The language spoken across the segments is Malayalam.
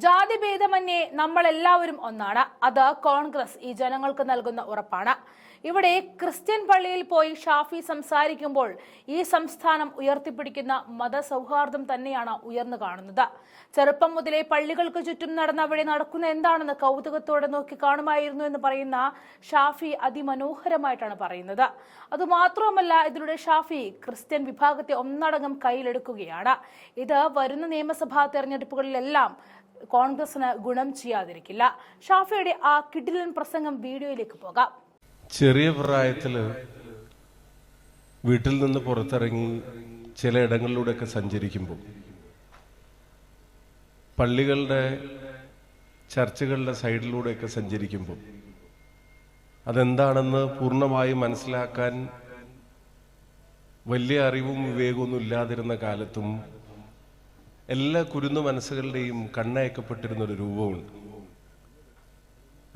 ജാതിഭേദമന്യേ നമ്മളെല്ലാവരും ഒന്നാണ്. അത് കോൺഗ്രസ് ഈ ജനങ്ങൾക്ക് നൽകുന്ന ഉറപ്പാണ്. ഇവിടെ ക്രിസ്ത്യൻ പള്ളിയിൽ പോയി ഷാഫി സംസാരിക്കുമ്പോൾ ഈ സംസ്ഥാനം ഉയർത്തിപ്പിടിക്കുന്ന മതസൗഹാർദ്ദം തന്നെയാണ് ഉയർന്നു കാണുന്നത്. ചെറുപ്പം മുതലേ പള്ളികൾക്ക് ചുറ്റും നടന്ന അവിടെ നടക്കുന്ന എന്താണെന്ന് കൗതുകത്തോടെ നോക്കി കാണുമായിരുന്നു എന്ന് പറയുന്ന ഷാഫി അതിമനോഹരമായിട്ടാണ് പറയുന്നത്. അതുമാത്രവുമല്ല, ഇതിലൂടെ ഷാഫി ക്രിസ്ത്യൻ വിഭാഗത്തെ ഒന്നടങ്കം കയ്യിലെടുക്കുകയാണ്. ഇത് വരുന്ന നിയമസഭാ തെരഞ്ഞെടുപ്പുകളിലെല്ലാം കോൺഗ്രസിന് ഗുണം ചെയ്യാതിരിക്കില്ല. ഷാഫിയുടെ ആ കിടിലൻ പ്രസംഗം വീഡിയോയിലേക്ക് പോകാം. ചെറിയ പ്രായത്തില് വീട്ടിൽ നിന്ന് പുറത്തിറങ്ങി ചില ഇടങ്ങളിലൂടെയൊക്കെ സഞ്ചരിക്കുമ്പോൾ പള്ളികളുടെ ചർച്ചുകളുടെ സൈഡിലൂടെയൊക്കെ സഞ്ചരിക്കുമ്പോൾ അതെന്താണെന്ന് പൂർണ്ണമായും മനസ്സിലാക്കാൻ വലിയ അറിവും വിവേകമൊന്നും ഇല്ലാതിരുന്ന കാലത്തും എല്ലാ കുരുന്നു മനസ്സുകളുടെയും കണ്ണയക്കപ്പെട്ടിരുന്നൊരു രൂപമുണ്ട്.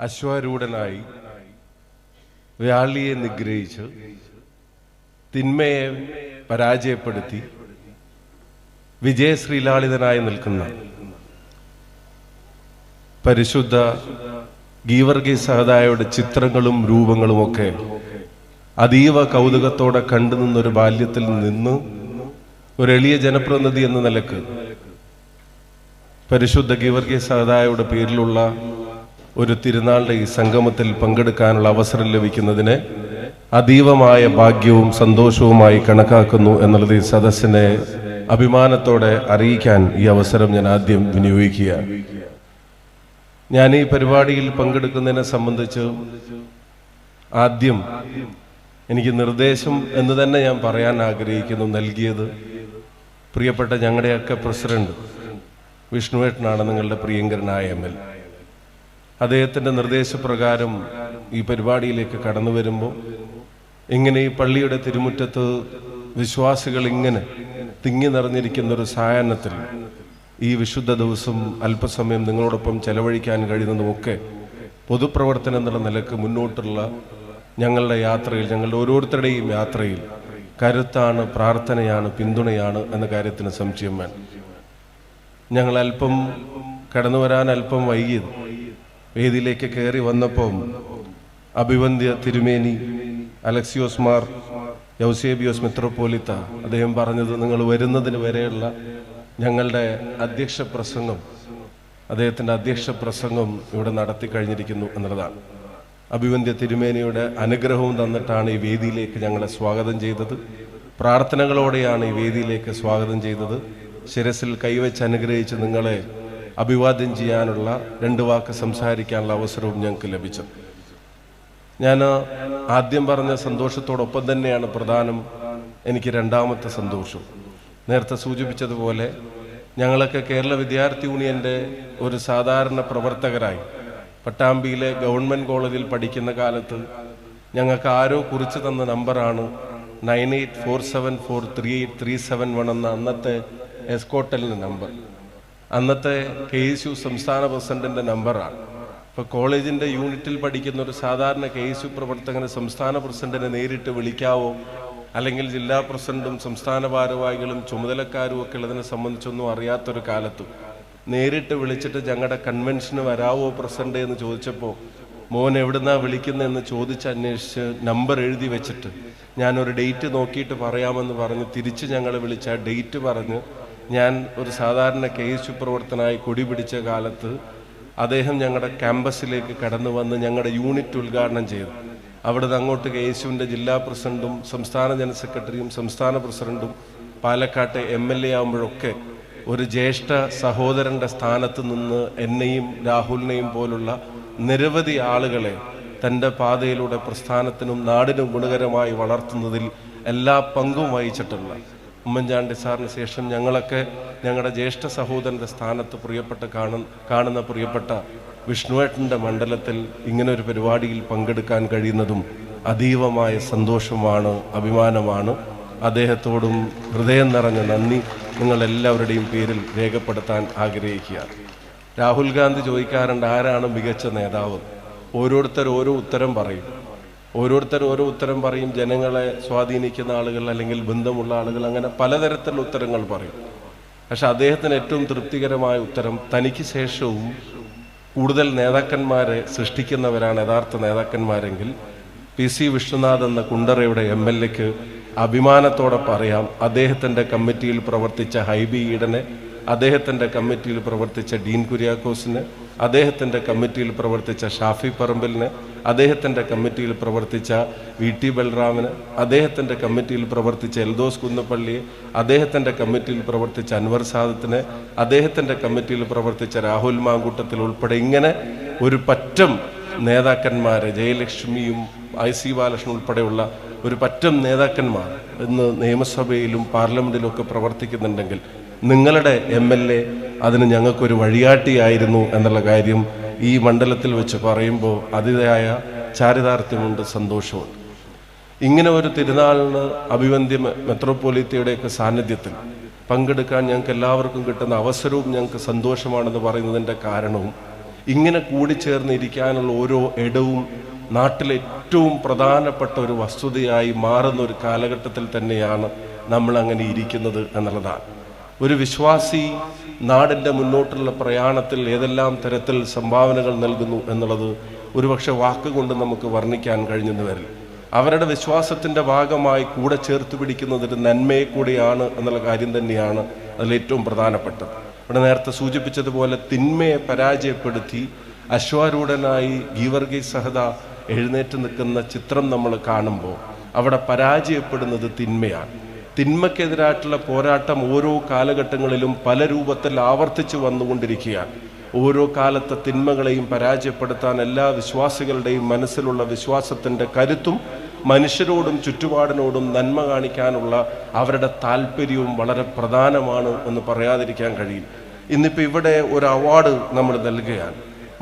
അശ്വാരൂഢനായി വ്യാളിയെ നിഗ്രഹിച്ച് തിന്മയെ പരാജയപ്പെടുത്തി വിജയശ്രീലാളിതനായി നിൽക്കുന്ന പരിശുദ്ധ ഗീവർഗീസ് സഹദായുടെ ചിത്രങ്ങളും രൂപങ്ങളുമൊക്കെ അതീവ കൗതുകത്തോടെ കണ്ടുനിന്നൊരു ബാല്യത്തിൽ നിന്ന് ഒരു എളിയ ജനപ്രതിനിധി എന്ന നിലക്ക് പരിശുദ്ധ ഗീവർഗീസ് സഹദായുടെ പേരിലുള്ള ഒരു തിരുനാളിന്റെ ഈ സംഗമത്തിൽ പങ്കെടുക്കാനുള്ള അവസരം ലഭിക്കുന്നതിനെ അതീവമായ ഭാഗ്യവും സന്തോഷവുമായി കണക്കാക്കുന്നു എന്നുള്ളത് ഈ സദസ്സിനെ അഭിമാനത്തോടെ അറിയിക്കാൻ ഈ അവസരം ഞാൻ ആദ്യം വിനിയോഗിക്കുകയാണ്. ഞാൻ ഈ പരിപാടിയിൽ പങ്കെടുക്കുന്നതിനെ സംബന്ധിച്ച് ആദ്യം എനിക്ക് നിർദ്ദേശം എന്ന് തന്നെ ഞാൻ പറയാൻ ആഗ്രഹിക്കുന്നു നൽകിയത് പ്രിയപ്പെട്ട ഞങ്ങളുടെയൊക്കെ പ്രസിഡന്റ് വിഷ്ണുവേട്ടനാണ്, നിങ്ങളുടെ പ്രിയങ്കരനായ ML. അദ്ദേഹത്തിൻ്റെ നിർദ്ദേശപ്രകാരം ഈ പരിപാടിയിലേക്ക് കടന്നു വരുമ്പോൾ ഇങ്ങനെ ഈ പള്ളിയുടെ തിരുമുറ്റത്ത് വിശ്വാസികൾ ഇങ്ങനെ തിങ്ങി നിറഞ്ഞിരിക്കുന്നൊരു സായാഹ്നത്തിൽ ഈ വിശുദ്ധ ദിവസം അല്പസമയം നിങ്ങളോടൊപ്പം ചെലവഴിക്കാൻ കഴിയുന്നതുമൊക്കെ പൊതുപ്രവർത്തനം എന്നുള്ള നിലക്ക് മുന്നോട്ടുള്ള ഞങ്ങളുടെ യാത്രയിൽ, ഞങ്ങളുടെ ഓരോരുത്തരുടെയും യാത്രയിൽ കരുത്താണ്, പ്രാർത്ഥനയാണ്, പിന്തുണയാണ് എന്ന കാര്യത്തിന് സംശയം വേണം. ഞങ്ങൾ അല്പം കടന്നു വരാൻ അല്പം വൈകിയത് വേദിയിലേക്ക് കയറി വന്നപ്പോൾ അഭിവന്ദ്യ തിരുമേനി അലക്സിയോസ് മാർ യൗസേബിയോസ് മെത്രോപോലിത്ത അദ്ദേഹം പറഞ്ഞത്, നിങ്ങൾ വരുന്നതിന് വരെയുള്ള ഞങ്ങളുടെ അധ്യക്ഷ പ്രസംഗം, അദ്ദേഹത്തിൻ്റെ അധ്യക്ഷ പ്രസംഗം ഇവിടെ നടത്തി കഴിഞ്ഞിരിക്കുന്നു എന്നുള്ളതാണ്. അഭിവന്ദ്യ തിരുമേനിയുടെ അനുഗ്രഹവും തന്നിട്ടാണ് ഈ വേദിയിലേക്ക് ഞങ്ങളെ സ്വാഗതം ചെയ്തത്. പ്രാർത്ഥനകളോടെയാണ് ഈ വേദിയിലേക്ക് സ്വാഗതം ചെയ്തത്. ശിരസിൽ കൈവച്ച് അനുഗ്രഹിച്ച് നിങ്ങളെ അഭിവാദ്യം ചെയ്യാനുള്ള 2 വാക്ക് സംസാരിക്കാനുള്ള അവസരവും ഞങ്ങൾക്ക് ലഭിച്ചു. ഞാൻ ആദ്യം പറഞ്ഞ സന്തോഷത്തോടൊപ്പം തന്നെയാണ് പ്രധാനം എനിക്ക് രണ്ടാമത്തെ സന്തോഷം. നേരത്തെ സൂചിപ്പിച്ചതുപോലെ ഞങ്ങളൊക്കെ കേരള വിദ്യാർത്ഥി യൂണിയൻ്റെ ഒരു സാധാരണ പ്രവർത്തകരായി പട്ടാമ്പിയിലെ ഗവൺമെൻറ് കോളേജിൽ പഠിക്കുന്ന കാലത്ത് ഞങ്ങൾക്ക് ആരോ കുറിച്ച് തന്ന നമ്പറാണ് 9847438371 എന്ന അന്നത്തെ എസ്കോട്ടലിൻ്റെ നമ്പർ. അന്നത്തെ KSU സംസ്ഥാന പ്രസിഡന്റിന്റെ നമ്പറാണ്. ഇപ്പോൾ കോളേജിന്റെ യൂണിറ്റിൽ പഠിക്കുന്ന ഒരു സാധാരണ KSU പ്രവർത്തകന് സംസ്ഥാന പ്രസിഡന്റിനെ നേരിട്ട് വിളിക്കാവോ, അല്ലെങ്കിൽ ജില്ലാ പ്രസിഡന്റും സംസ്ഥാന ഭാരവാഹികളും ചുമതലക്കാരും ഒക്കെ ഉള്ളതിനെ സംബന്ധിച്ചൊന്നും അറിയാത്തൊരു കാലത്തും നേരിട്ട് വിളിച്ചിട്ട് ഞങ്ങളുടെ കൺവെൻഷന് വരാവോ പ്രസിഡന്റ് എന്ന് ചോദിച്ചപ്പോൾ മോൻ എവിടുന്നാ വിളിക്കുന്നതെന്ന് അന്വേഷിച്ച് നമ്പർ എഴുതി വെച്ചിട്ട് ഞാനൊരു ഡേറ്റ് നോക്കിയിട്ട് പറയാമെന്ന് പറഞ്ഞ് തിരിച്ച് ഞങ്ങളെ വിളിച്ച ആ ഡേറ്റ് പറഞ്ഞ് ഞാൻ ഒരു സാധാരണ KSU പ്രവർത്തനായി കൊടി പിടിച്ച കാലത്ത് അദ്ദേഹം ഞങ്ങളുടെ ക്യാമ്പസിലേക്ക് കടന്നു വന്ന് ഞങ്ങളുടെ യൂണിറ്റ് ഉദ്ഘാടനം ചെയ്തു. അവിടുന്ന് അങ്ങോട്ട് KSUവിൻ്റെ ജില്ലാ പ്രസിഡന്റും സംസ്ഥാന ജനറൽ സെക്രട്ടറിയും സംസ്ഥാന പ്രസിഡന്റും പാലക്കാട്ടെ MLA ആകുമ്പോഴൊക്കെ ഒരു ജ്യേഷ്ഠ സഹോദരൻ്റെ സ്ഥാനത്ത് നിന്ന് എന്നെയും രാഹുലിനെയും പോലുള്ള നിരവധി ആളുകളെ തൻ്റെ പാതയിലൂടെ പ്രസ്ഥാനത്തിനും നാടിനും ഗുണകരമായി വളർത്തുന്നതിൽ എല്ലാ പങ്കും വഹിച്ചിട്ടുള്ള ഉമ്മൻചാണ്ടി സാറിന് ശേഷം ഞങ്ങളൊക്കെ ഞങ്ങളുടെ ജ്യേഷ്ഠ സഹോദരൻ്റെ സ്ഥാനത്ത് കാണുന്ന പ്രിയപ്പെട്ട വിഷ്ണുവേട്ടൻ്റെ മണ്ഡലത്തിൽ ഇങ്ങനെ ഒരു പരിപാടിയിൽ പങ്കെടുക്കാൻ കഴിയുന്നതും അതീവമായ സന്തോഷമാണ്, അഭിമാനമാണ്. അദ്ദേഹത്തോടും ഹൃദയം നിറഞ്ഞ നന്ദി നിങ്ങളെല്ലാവരുടെയും പേരിൽ രേഖപ്പെടുത്താൻ ആഗ്രഹിക്കുകയാണ്. രാഹുൽ ഗാന്ധി ചോദിക്കാറുണ്ട്, ആരാണ് മികച്ച നേതാവ്? ഓരോരുത്തർ ഓരോ ഉത്തരം പറയും. ജനങ്ങളെ സ്വാധീനിക്കുന്ന ആളുകൾ അല്ലെങ്കിൽ ബന്ധമുള്ള ആളുകൾ, അങ്ങനെ പലതരത്തിലുള്ള ഉത്തരങ്ങൾ പറയും. പക്ഷെ അദ്ദേഹത്തിന് ഏറ്റവും തൃപ്തികരമായ ഉത്തരം തനിക്ക് ശേഷവും കൂടുതൽ നേതാക്കന്മാരെ സൃഷ്ടിക്കുന്നവരാണ് യഥാർത്ഥ നേതാക്കന്മാരെങ്കിൽ PC വിശ്വനാഥ് എന്ന കുണ്ടറയുടെ MLAക്ക് അഭിമാനത്തോടെ പറയാം, അദ്ദേഹത്തിൻ്റെ കമ്മിറ്റിയിൽ പ്രവർത്തിച്ച ഹൈബി ഈഡനെ, അദ്ദേഹത്തിൻ്റെ കമ്മിറ്റിയിൽ പ്രവർത്തിച്ച ഡീൻ കുര്യാക്കോസിന്, അദ്ദേഹത്തിൻ്റെ കമ്മിറ്റിയിൽ പ്രവർത്തിച്ച ഷാഫി പറമ്പിലിന്, അദ്ദേഹത്തിൻ്റെ കമ്മിറ്റിയിൽ പ്രവർത്തിച്ച VT ബൽറാമിന്, അദ്ദേഹത്തിൻ്റെ കമ്മിറ്റിയിൽ പ്രവർത്തിച്ച എൽദോസ് കുന്നപ്പള്ളിയെ, അദ്ദേഹത്തിൻ്റെ കമ്മിറ്റിയിൽ പ്രവർത്തിച്ച അൻവർ സാദത്തിനെ, അദ്ദേഹത്തിൻ്റെ കമ്മിറ്റിയിൽ പ്രവർത്തിച്ച രാഹുൽ മാങ്കൂട്ടത്തിൽ ഉൾപ്പെടെ ഇങ്ങനെ ഒരു പറ്റം നേതാക്കന്മാരെ, ജയലക്ഷ്മിയും IC ബാലകൃഷ്ണൻ ഉൾപ്പെടെയുള്ള ഒരു പറ്റം നേതാക്കന്മാർ ഇന്ന് നിയമസഭയിലും പാർലമെൻറ്റിലും ഒക്കെ പ്രവർത്തിക്കുന്നുണ്ടെങ്കിൽ നിങ്ങളുടെ MLA അതിന് ഞങ്ങൾക്കൊരു വഴികാട്ടിയായിരുന്നു എന്നുള്ള കാര്യം ഈ മണ്ഡലത്തിൽ വെച്ച് പറയുമ്പോൾ അതിയായ ചാരിതാർത്ഥ്യമുണ്ട്, സന്തോഷമുണ്ട്. ഇങ്ങനെ ഒരു തിരുനാളിന് അഭിവന്ദ്യ മെത്രോപൊലീത്തയുടെയൊക്കെ സാന്നിധ്യത്തിൽ പങ്കെടുക്കാൻ ഞങ്ങൾക്ക് എല്ലാവർക്കും കിട്ടുന്ന അവസരവും ഞങ്ങൾക്ക് സന്തോഷമാണെന്ന് പറയുന്നതിൻ്റെ കാരണവും ഇങ്ങനെ കൂടിച്ചേർന്നിരിക്കാനുള്ള ഓരോ ഇടവും നാട്ടിലെ ഏറ്റവും പ്രധാനപ്പെട്ട ഒരു വസ്തുതയായി മാറുന്ന ഒരു കാലഘട്ടത്തിൽ തന്നെയാണ് നമ്മളങ്ങനെ ഇരിക്കുന്നത് എന്നുള്ളതാണ്. ഒരു വിശ്വാസി നാടിൻ്റെ മുന്നോട്ടുള്ള പ്രയാണത്തിൽ ഏതെല്ലാം തരത്തിൽ സംഭാവനകൾ നൽകുന്നു എന്നുള്ളത് ഒരുപക്ഷെ വാക്കുകൊണ്ട് നമുക്ക് വർണ്ണിക്കാൻ കഴിഞ്ഞെന്ന് വരില്ല. അവരുടെ വിശ്വാസത്തിൻ്റെ ഭാഗമായി കൂടെ ചേർത്ത് പിടിക്കുന്നതൊരു നന്മയെ കൂടിയാണ് എന്നുള്ള കാര്യം തന്നെയാണ് അതിലേറ്റവും പ്രധാനപ്പെട്ടത്. ഇവിടെ നേരത്തെ സൂചിപ്പിച്ചതുപോലെ തിന്മയെ പരാജയപ്പെടുത്തി അശ്വാരൂഢനായി ഗീവർഗീസ് സഹദ എഴുന്നേറ്റ് നിൽക്കുന്ന ചിത്രം നമ്മൾ കാണുമ്പോൾ അവിടെ പരാജയപ്പെടുന്നത് തിന്മയാണ്. തിന്മയ്ക്കെതിരായിട്ടുള്ള പോരാട്ടം ഓരോ കാലഘട്ടങ്ങളിലും പല രൂപത്തിൽ ആവർത്തിച്ച് വന്നുകൊണ്ടിരിക്കുകയാണ്. ഓരോ കാലത്തെ തിന്മകളെയും പരാജയപ്പെടുത്താൻ എല്ലാ വിശ്വാസികളുടെയും മനസ്സിലുള്ള വിശ്വാസത്തിൻ്റെ കരുത്തും മനുഷ്യരോടും ചുറ്റുപാടിനോടും നന്മ കാണിക്കാനുള്ള അവരുടെ താല്പര്യവും വളരെ പ്രധാനമാണ് എന്ന് പറയാതിരിക്കാൻ കഴിയും. ഇന്നിപ്പോൾ ഇവിടെ ഒരു അവാർഡ് നമ്മൾ നൽകുകയാണ്.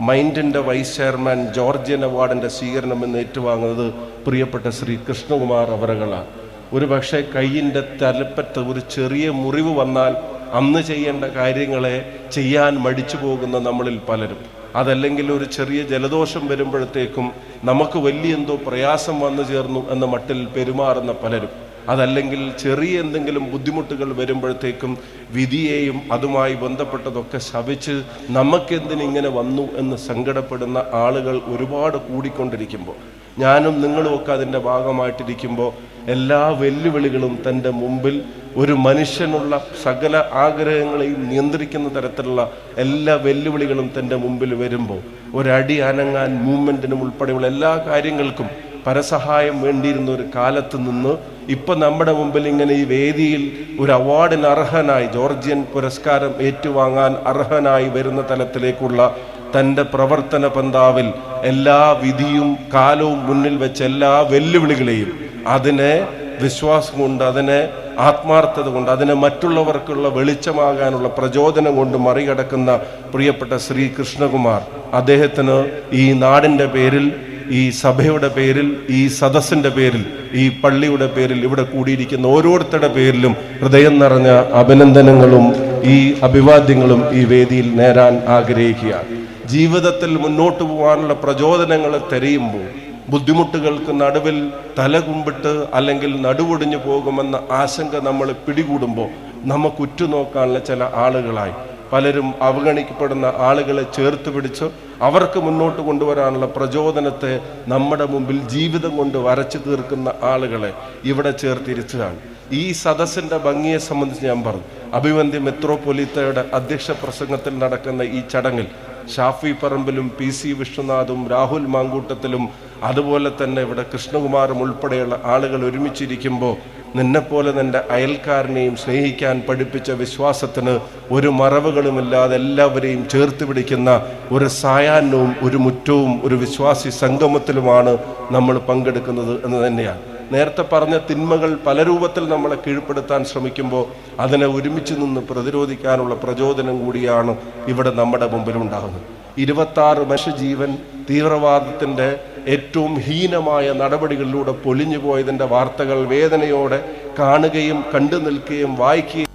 മൈൻഡിൻ്റെ വൈസ് ചെയർമാൻ ജോർജിയൻ അവാർഡിൻ്റെ സ്വീകരണം എന്ന് ഏറ്റുവാങ്ങുന്നത് പ്രിയപ്പെട്ട ശ്രീ കൃഷ്ണകുമാർ അവറുകളാണ്. ഒരു പക്ഷേ കയ്യിൻ്റെ തലപ്പത്ത് ഒരു ചെറിയ മുറിവ് വന്നാൽ അന്ന് ചെയ്യേണ്ട കാര്യങ്ങളെ ചെയ്യാൻ മടിച്ചു പോകുന്ന നമ്മളിൽ പലരും, അതല്ലെങ്കിൽ ഒരു ചെറിയ ജലദോഷം വരുമ്പോഴത്തേക്കും നമുക്ക് വലിയ എന്തോ പ്രയാസം വന്നു ചേർന്നു എന്ന മട്ടിൽ പെരുമാറുന്ന പലരും, അതല്ലെങ്കിൽ ചെറിയ എന്തെങ്കിലും ബുദ്ധിമുട്ടുകൾ വരുമ്പോഴത്തേക്കും വിധിയെയും അതുമായി ബന്ധപ്പെട്ടതൊക്കെ ശപിച്ച് നമുക്കെന്തിനിങ്ങനെ വന്നു എന്ന് സങ്കടപ്പെടുന്ന ആളുകൾ ഒരുപാട് കൂടിക്കൊണ്ടിരിക്കുമ്പോൾ, ഞാനും നിങ്ങളുമൊക്കെ അതിൻ്റെ ഭാഗമായിട്ടിരിക്കുമ്പോൾ എല്ലാ വെല്ലുവിളികളും തൻ്റെ മുമ്പിൽ ഒരു മനുഷ്യനുള്ള സകല ആഗ്രഹങ്ങളെയും നിയന്ത്രിക്കുന്ന തരത്തിലുള്ള എല്ലാ വെല്ലുവിളികളും തൻ്റെ മുമ്പിൽ വരുമ്പോൾ ഒരടി അനങ്ങാൻ മൂവ്മെൻറ്റിനും ഉൾപ്പെടെയുള്ള എല്ലാ കാര്യങ്ങൾക്കും പരസഹായം വേണ്ടിയിരുന്ന ഒരു കാലത്ത് നിന്ന് ഇപ്പം നമ്മുടെ മുമ്പിൽ ഇങ്ങനെ ഈ വേദിയിൽ ഒരു അവാർഡിന് അർഹനായി, ജോർജിയൻ പുരസ്കാരം ഏറ്റുവാങ്ങാൻ അർഹനായി വരുന്ന തലത്തിലേക്കുള്ള തൻ്റെ പ്രവർത്തന പന്താവിൽ എല്ലാ വിധിയും കാലവും മുന്നിൽ വെച്ച എല്ലാ വെല്ലുവിളികളെയും അതിനെ വിശ്വാസം കൊണ്ട്, അതിനെ ആത്മാർത്ഥത കൊണ്ട്, അതിനെ മറ്റുള്ളവർക്കുള്ള വെളിച്ചമാകാനുള്ള പ്രചോദനം കൊണ്ട് മറികടക്കുന്ന പ്രിയപ്പെട്ട ശ്രീ കൃഷ്ണകുമാർ, അദ്ദേഹത്തിന് ഈ നാടിൻ്റെ പേരിൽ, ഈ സഭയുടെ പേരിൽ, ഈ സദസ്സിൻ്റെ പേരിൽ, ഈ പള്ളിയുടെ പേരിൽ, ഇവിടെ കൂടിയിരിക്കുന്ന ഓരോരുത്തരുടെ പേരിലും ഹൃദയം നിറഞ്ഞ അഭിനന്ദനങ്ങളും ഈ അഭിവാദ്യങ്ങളും ഈ വേദിയിൽ നേരാൻ ആഗ്രഹിക്കുകയാണ്. ജീവിതത്തിൽ മുന്നോട്ട് പോകാനുള്ള പ്രചോദനങ്ങൾ തെരയുമ്പോൾ ബുദ്ധിമുട്ടുകൾക്ക് നടുവിൽ തലകുമ്പിട്ട് അല്ലെങ്കിൽ നടുവൊടിഞ്ഞു പോകുമെന്ന ആശങ്ക നമ്മൾ പിടികൂടുമ്പോൾ നമുക്ക് ഉറ്റുനോക്കാനുള്ള ചില ആളുകളായി പലരും അവഗണിക്കപ്പെടുന്ന ആളുകളെ ചേർത്ത് പിടിച്ച് അവർക്ക് മുന്നോട്ട് കൊണ്ടുവരാനുള്ള പ്രചോദനത്തെ നമ്മുടെ മുമ്പിൽ ജീവിതം കൊണ്ട് വരച്ചു തീർക്കുന്ന ആളുകളെ ഇവിടെ ചേർത്തിരിച്ചതാണ്. ഈ സദസ്സിൻ്റെ ഭംഗിയെ സംബന്ധിച്ച് ഞാൻ പറഞ്ഞു, അഭിവന്ദ്യ മെത്രോപൊലീത്തയുടെ അധ്യക്ഷ പ്രസംഗത്തിൽ നടക്കുന്ന ഈ ചടങ്ങിൽ ഷാഫി പറമ്പിലും PC വിശ്വനാഥും രാഹുൽ മാങ്കൂട്ടത്തിലും അതുപോലെ തന്നെ ഇവിടെ കൃഷ്ണകുമാറും ഉൾപ്പെടെയുള്ള ആളുകൾ ഒരുമിച്ചിരിക്കുമ്പോൾ നിന്നെപ്പോലെ നിൻ്റെ അയൽക്കാരനെയും സ്നേഹിക്കാൻ പഠിപ്പിച്ച വിശ്വാസത്തിന് ഒരു മറവുകളുമില്ലാതെ എല്ലാവരെയും ചേർത്ത് പിടിക്കുന്ന ഒരു സായാഹ്നവും ഒരു മുറ്റവും ഒരു വിശ്വാസി സംഗമത്തിലുമാണ് നമ്മൾ പങ്കെടുക്കുന്നത് എന്ന് തന്നെയാണ്. നേരത്തെ പറഞ്ഞ തിന്മകൾ പല രൂപത്തിൽ നമ്മളെ കീഴ്പ്പെടുത്താൻ ശ്രമിക്കുമ്പോൾ അതിനെ ഒരുമിച്ച് നിന്ന് പ്രതിരോധിക്കാനുള്ള പ്രചോദനം കൂടിയാണ് ഇവിടെ നമ്മുടെ മുമ്പിലുണ്ടാകുന്നത്. 26 മനുഷ്യജീവൻ തീവ്രവാദത്തിൻ്റെ ഏറ്റവും ഹീനമായ നടപടികളിലൂടെ പൊലിഞ്ഞു പോയതിൻ്റെ വാർത്തകൾ വേദനയോടെ കാണുകയും കണ്ടു നിൽക്കുകയും വായിക്കുകയും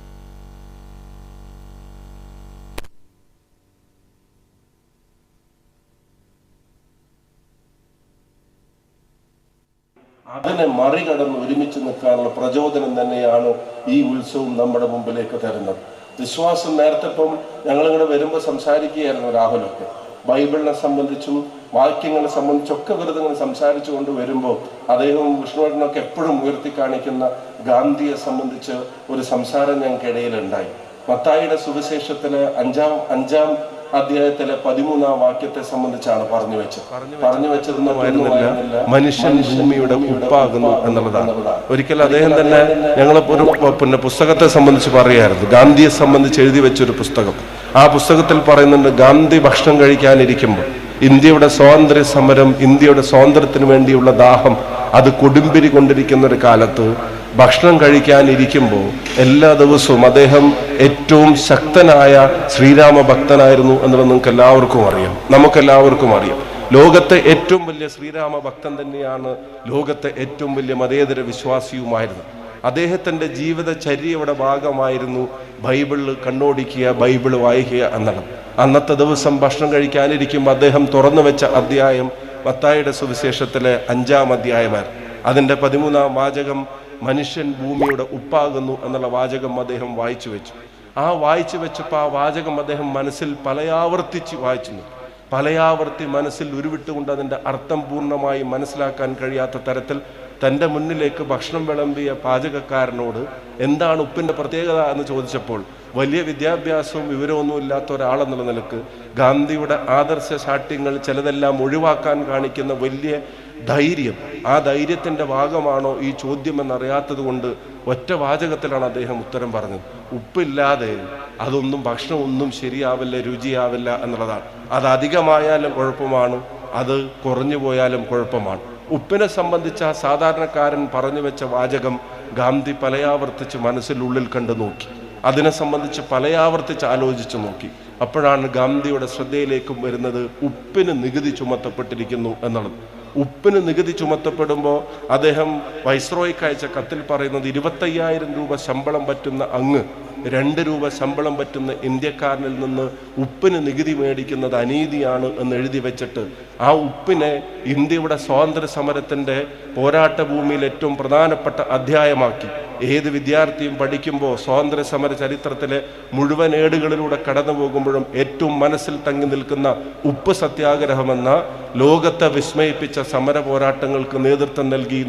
അതിനെ മറികടന്ന് ഒരുമിച്ച് നിൽക്കാനുള്ള പ്രചോദനം തന്നെയാണ് ഈ ഉത്സവം നമ്മുടെ മുമ്പിലേക്ക് തരുന്നത്. വിശ്വാസം നേരത്തെ ഇപ്പം ഞങ്ങളിങ്ങനെ വരുമ്പോൾ സംസാരിക്കുകയായിരുന്നു രാഹുലൊക്കെ, ബൈബിളിനെ സംബന്ധിച്ചും വാക്യങ്ങളെ സംബന്ധിച്ചൊക്കെ വെറുതെ ഇങ്ങനെ സംസാരിച്ചു കൊണ്ട് വരുമ്പോൾ അദ്ദേഹവും വിഷ്ണുവേട്ടനൊക്കെ എപ്പോഴും ഉയർത്തി കാണിക്കുന്ന ഗാന്ധിയെ സംബന്ധിച്ച് ഒരു സംസാരം ഞങ്ങൾക്കിടയിലുണ്ടായി. മത്തായിയുടെ സുവിശേഷത്തിലെ അഞ്ചാം അധ്യായത്തിലെ 13-ാം വാക്യത്തെ സംബന്ധിച്ചാണ് പറഞ്ഞു വെച്ചതെന്ന് മനുഷ്യൻ ഭൂമിയുടെ ഉപ്പാകുന്നു എന്നുള്ളതാണ്. ഒരിക്കൽ അദ്ദേഹം തന്നെ ഞങ്ങൾ ഒരു പുസ്തകത്തെ സംബന്ധിച്ച് പറയായിരുന്നു, ഗാന്ധിയെ സംബന്ധിച്ച് എഴുതി വെച്ചൊരു പുസ്തകം. ആ പുസ്തകത്തിൽ പറയുന്നുണ്ട്, ഗാന്ധി ഭക്ഷണം കഴിക്കാനിരിക്കുമ്പോൾ ഇന്ത്യയുടെ സ്വാതന്ത്ര്യ സമരം, ഇന്ത്യയുടെ സ്വാതന്ത്ര്യത്തിന് വേണ്ടിയുള്ള ദാഹം അത് കൊടുമ്പിരി കൊണ്ടിരിക്കുന്ന ഒരു കാലത്ത് ഭക്ഷണം കഴിക്കാനിരിക്കുമ്പോൾ എല്ലാ ദിവസവും അദ്ദേഹം ഏറ്റവും ശക്തനായ ശ്രീരാമ ഭക്തനായിരുന്നു എന്നുള്ളത് നമുക്കെല്ലാവർക്കും അറിയാം. ലോകത്തെ ഏറ്റവും വലിയ ശ്രീരാമ ഭക്തൻ തന്നെയാണ്, ലോകത്തെ ഏറ്റവും വലിയ മതേതര വിശ്വാസിയുമായിരുന്നു. അദ്ദേഹത്തിൻ്റെ ജീവിതചര്യയുടെ ഭാഗമായിരുന്നു ബൈബിളിൽ കണ്ണോടിക്കുക, ബൈബിൾ വായിക്കുക എന്നുള്ളത്. അന്നത്തെ ദിവസം ഭക്ഷണം കഴിക്കാനിരിക്കുമ്പോൾ അദ്ദേഹം തുറന്നു വെച്ച അധ്യായം മത്തായിയുടെ സുവിശേഷത്തിലെ 5-ാം അധ്യായമായിരുന്നു. അതിൻ്റെ 13-ാം വാചകം, മനുഷ്യൻ ഭൂമിയുടെ ഉപ്പാകുന്നു എന്നുള്ള വാചകം അദ്ദേഹം വായിച്ചു വെച്ചു. ആ വായിച്ചു വെച്ചപ്പോൾ ആ വാചകം അദ്ദേഹം മനസ്സിൽ പലയാവർത്തി മനസ്സിൽ ഉരുവിട്ടുകൊണ്ട് അതിൻ്റെ അർത്ഥം പൂർണ്ണമായി മനസ്സിലാക്കാൻ കഴിയാത്ത തരത്തിൽ തൻ്റെ മുന്നിലേക്ക് ഭക്ഷണം വിളമ്പിയ പാചകക്കാരനോട് എന്താണ് ഉപ്പിൻ്റെ പ്രത്യേകത എന്ന് ചോദിച്ചപ്പോൾ, വലിയ വിദ്യാഭ്യാസവും വിവരമൊന്നും ഇല്ലാത്ത ഒരാളെന്നുള്ള നിലക്ക് ഗാന്ധിയുടെ ആദർശ ശാഠ്യങ്ങൾ ചിലതെല്ലാം ഒഴിവാക്കാൻ കാണിക്കുന്ന വലിയ ധൈര്യം, ആ ധൈര്യത്തിൻ്റെ ഭാഗമാണോ ഈ ചോദ്യം എന്നറിയാത്തത് കൊണ്ട് ഒറ്റ വാചകത്തിലാണ് അദ്ദേഹം ഉത്തരം പറഞ്ഞത്. ഉപ്പില്ലാതെ ഭക്ഷണം ഒന്നും ശരിയാവില്ല, രുചിയാവില്ല എന്നുള്ളതാണ്. അത് അധികമായാലും കുഴപ്പമാണ്, അത് കുറഞ്ഞു പോയാലും കുഴപ്പമാണ്. ഉപ്പിനെ സംബന്ധിച്ച ആ സാധാരണക്കാരൻ പറഞ്ഞു വെച്ച വാചകം ഗാന്ധി പലയാവർത്തിച്ച് മനസ്സിനുള്ളിൽ കണ്ടു നോക്കി, അതിനെ സംബന്ധിച്ച് പലയാവർത്തിച്ച് ആലോചിച്ചു നോക്കി. അപ്പോഴാണ് ഗാന്ധിയുടെ ശ്രദ്ധയിലേക്കും വരുന്നത് ഉപ്പിന് നികുതി ചുമത്തപ്പെട്ടിരിക്കുന്നു എന്നുള്ളത്. ഉപ്പിന് നികുതി ചുമത്തപ്പെടുമ്പോൾ അദ്ദേഹം വൈസ്രോയ്ക്ക് അയച്ച കത്തിൽ പറയുന്നത് 25,000 രൂപ ശമ്പളം പറ്റുന്ന അങ്ങ് 2 രൂപ ശമ്പളം പറ്റുന്ന ഇന്ത്യക്കാരനിൽ നിന്ന് ഉപ്പിന് നികുതി മേടിക്കുന്നത് അനീതിയാണ് എന്ന് എഴുതി വെച്ചിട്ട് ആ ഉപ്പിനെ ഇന്ത്യയുടെ സ്വാതന്ത്ര്യ സമരത്തിൻ്റെ പോരാട്ട ഭൂമിയിൽ ഏറ്റവും പ്രധാനപ്പെട്ട അധ്യായമാക്കി. ഏത് വിദ്യാർത്ഥിയും പഠിക്കുമ്പോൾ സ്വാതന്ത്ര്യ സമര ചരിത്രത്തിലെ മുഴുവൻ ഏടുകളിലൂടെ കടന്നു പോകുമ്പോഴും ഏറ്റവും മനസ്സിൽ തങ്ങി നിൽക്കുന്ന ഉപ്പ് സത്യാഗ്രഹമെന്ന ലോകത്തെ വിസ്മയിപ്പിച്ച സമര പോരാട്ടങ്ങൾക്ക് നേതൃത്വം നൽകി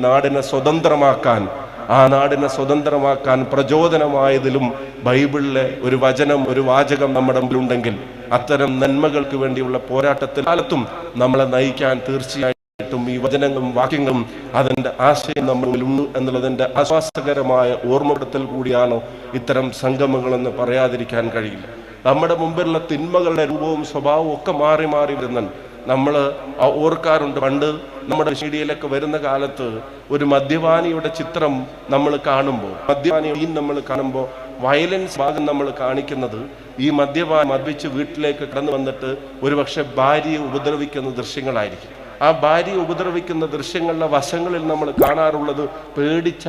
ആ നാടിനെ സ്വതന്ത്രമാക്കാൻ പ്രചോദനമായതിലും ബൈബിളിലെ ഒരു വചനം, ഒരു വാചകം നമ്മുടെ മുമ്പിലുണ്ടെങ്കിൽ അത്തരം നന്മകൾക്ക് വേണ്ടിയുള്ള പോരാട്ടത്തിൽ കാലത്തും നമ്മളെ നയിക്കാൻ തീർച്ചയായിട്ടും ഈ വചനങ്ങളും വാക്യങ്ങളും അതിൻ്റെ ആശയം നമ്മുടെ മുമ്പിലുണ്ട് എന്നുള്ളതിൻ്റെ ആശ്വാസകരമായ ഓർമ്മപ്പെടുത്തൽ കൂടിയാണോ ഇത്തരം സംഗമങ്ങളെന്ന് പറയാതിരിക്കാൻ കഴിയില്ല. നമ്മുടെ മുമ്പിലുള്ള തിന്മകളുടെ രൂപവും സ്വഭാവവും ഒക്കെ മാറി വരുന്നുണ്ട്. നമ്മൾ ഓർക്കാറുണ്ട്, പണ്ട് നമ്മുടെ മീഡിയയിലൊക്കെ വരുന്ന കാലത്ത് ഒരു മദ്യപാനിയുടെ ചിത്രം നമ്മൾ കാണുമ്പോൾ വയലൻസ് ഭാഗം നമ്മൾ കാണിക്കുന്നത് ഈ മദ്യപിച്ച് വീട്ടിലേക്ക് കടന്നു വന്നിട്ട് ഒരുപക്ഷെ ഭാര്യയെ ഉപദ്രവിക്കുന്ന ദൃശ്യങ്ങളായിരിക്കും. ആ ഭാര്യയെ ഉപദ്രവിക്കുന്ന ദൃശ്യങ്ങളുടെ വശങ്ങളിൽ നമ്മൾ കാണാറുള്ളത് പേടിച്ച